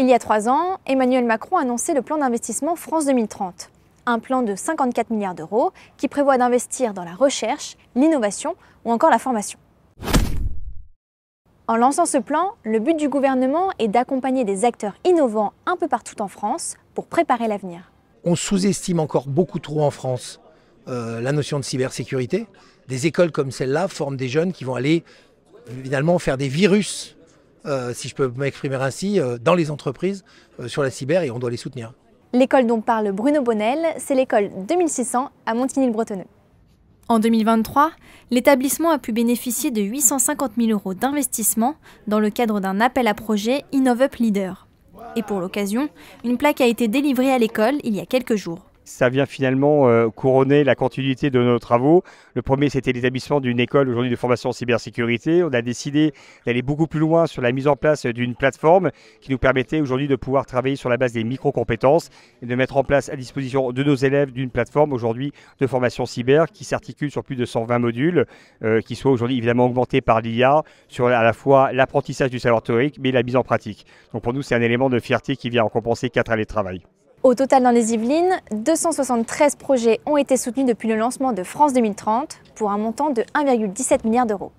Il y a 3 ans, Emmanuel Macron a annoncé le plan d'investissement France 2030. Un plan de 54 milliards d'euros qui prévoit d'investir dans la recherche, l'innovation ou encore la formation. En lançant ce plan, le but du gouvernement est d'accompagner des acteurs innovants un peu partout en France pour préparer l'avenir. On sous-estime encore beaucoup trop en France la notion de cybersécurité. Des écoles comme celle-là forment des jeunes qui vont aller évidemment faire des virus, si je peux m'exprimer ainsi, dans les entreprises sur la cyber, et on doit les soutenir. L'école dont parle Bruno Bonnel, c'est l'école 2600 à Montigny-le-Bretonneux. En 2023, l'établissement a pu bénéficier de 850 000 € d'investissement dans le cadre d'un appel à projet InnovUp Leader. Et pour l'occasion, une plaque a été délivrée à l'école il y a quelques jours. Ça vient finalement couronner la continuité de nos travaux. Le premier, c'était l'établissement d'une école aujourd'hui de formation en cybersécurité. On a décidé d'aller beaucoup plus loin sur la mise en place d'une plateforme qui nous permettait aujourd'hui de pouvoir travailler sur la base des micro-compétences et de mettre en place à disposition de nos élèves d'une plateforme aujourd'hui de formation cyber qui s'articule sur plus de 120 modules, qui soit aujourd'hui évidemment augmentés par l'IA sur à la fois l'apprentissage du savoir théorique mais la mise en pratique. Donc pour nous, c'est un élément de fierté qui vient en compenser 4 années de travail. Au total, dans les Yvelines, 273 projets ont été soutenus depuis le lancement de France 2030 pour un montant de 1,17 milliard d'euros.